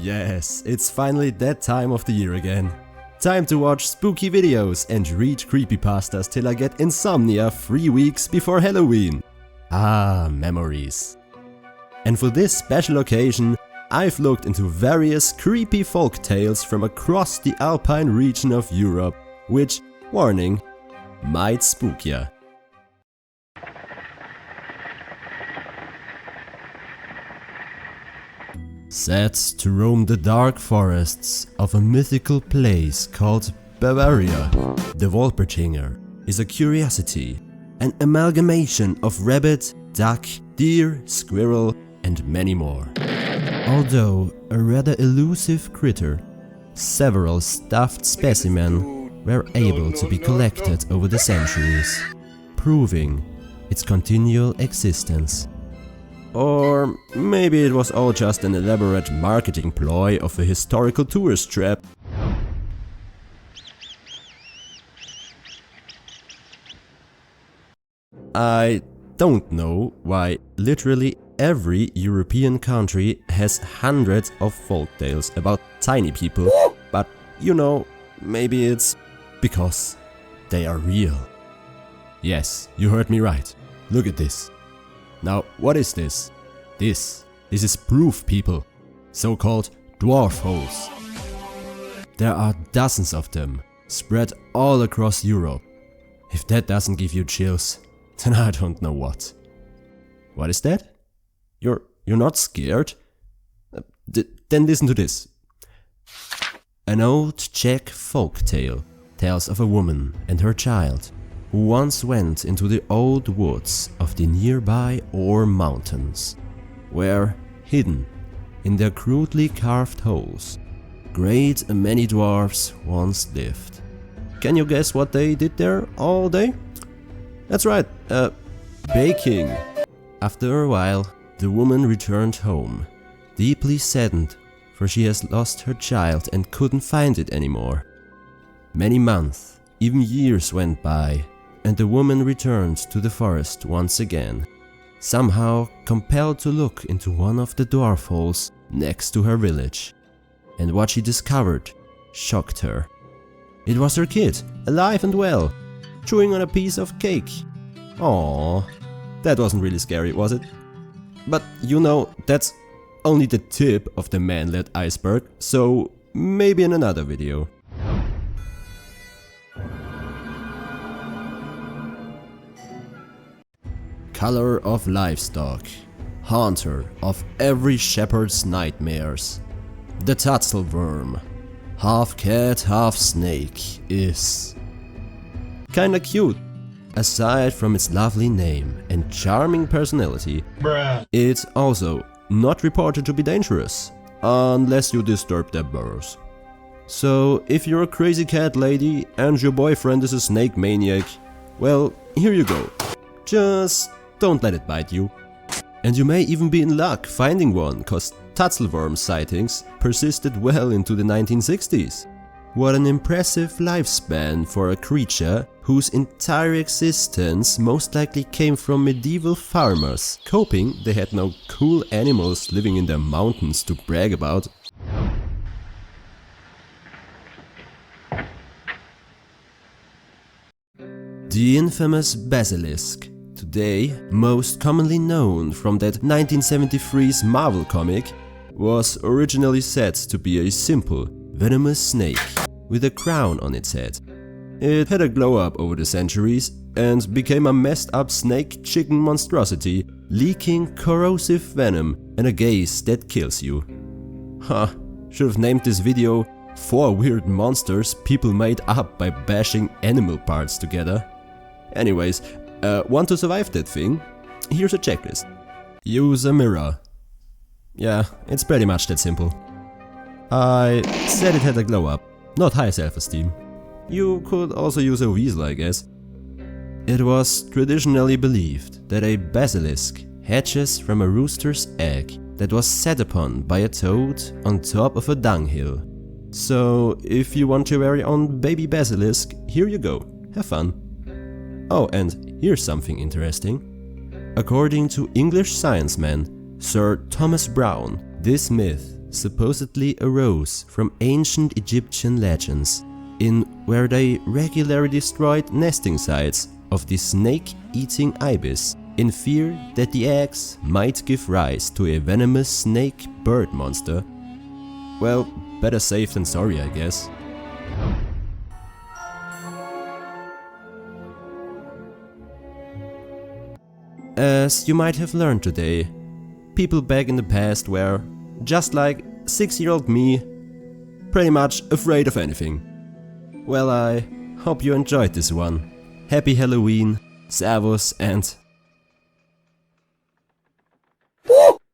Yes, it's finally that time of the year again. Time to watch spooky videos and read creepypastas till I get insomnia 3 weeks before Halloween. Ah, memories. And for this special occasion, I've looked into various creepy folk tales from across the Alpine region of Europe, which, warning, might spook ya. Set to roam the dark forests of a mythical place called Bavaria, the Wolpertinger is a curiosity, an amalgamation of rabbit, duck, deer, squirrel and many more. Although a rather elusive critter, several stuffed specimens were able to be collected over the centuries, proving its continual existence. Or maybe it was all just an elaborate marketing ploy of a historical tourist trap. I don't know why literally every European country has hundreds of folktales about tiny people, but you know, maybe it's because they are real. Yes, you heard me right. Look at this. Now, what is this? This is proof, people. So-called dwarf holes. There are dozens of them, spread all across Europe. If that doesn't give you chills, then I don't know what. What is that? You're not scared? Then listen to this. An old Czech folk tale tells of a woman and her child who once went into the old woods of the nearby Ore Mountains, where, hidden in their crudely carved holes, great and many dwarfs once lived. Can you guess what they did there all day? That's right, baking. After a while, the woman returned home, deeply saddened, for she has lost her child and couldn't find it anymore. Many months, even years went by, and the woman returned to the forest once again, somehow compelled to look into one of the dwarf holes next to her village. And what she discovered shocked her. It was her kid, alive and well, chewing on a piece of cake. Aww, that wasn't really scary, was it? But you know, that's only the tip of the man-led iceberg, so maybe in another video. Color of livestock, haunter of every shepherd's nightmares. The Tatzelwurm, half cat, half snake, is kinda cute. Aside from its lovely name and charming personality, it's also not reported to be dangerous, unless you disturb their burrows. So if you're a crazy cat lady and your boyfriend is a snake maniac, well, here you go. Just don't let it bite you. And you may even be in luck finding one, cause Tatzelwurm sightings persisted well into the 1960s. What an impressive lifespan for a creature whose entire existence most likely came from medieval farmers, coping they had no cool animals living in their mountains to brag about. The infamous basilisk, today most commonly known from that 1973's Marvel comic, was originally said to be a simple, venomous snake with a crown on its head. It had a glow-up over the centuries and became a messed up snake chicken monstrosity, leaking corrosive venom and a gaze that kills you. Huh, should have named this video 4 weird monsters people made up by bashing animal parts together. Anyways, want to survive that thing? Here's a checklist. Use a mirror. Yeah, it's pretty much that simple. I said it had a glow-up, not high self-esteem. You could also use a weasel, I guess. It was traditionally believed that a basilisk hatches from a rooster's egg that was set upon by a toad on top of a dunghill. So if you want your very own baby basilisk, here you go, have fun. Oh, and here's something interesting. According to English science man Sir Thomas Browne, this myth supposedly arose from ancient Egyptian legends, in where they regularly destroyed nesting sites of the snake-eating ibis in fear that the eggs might give rise to a venomous snake bird monster. Well, better safe than sorry, I guess. As you might have learned today, people back in the past were, just like 6-year-old me, pretty much afraid of anything. Well, I hope you enjoyed this one. Happy Halloween, Servus, and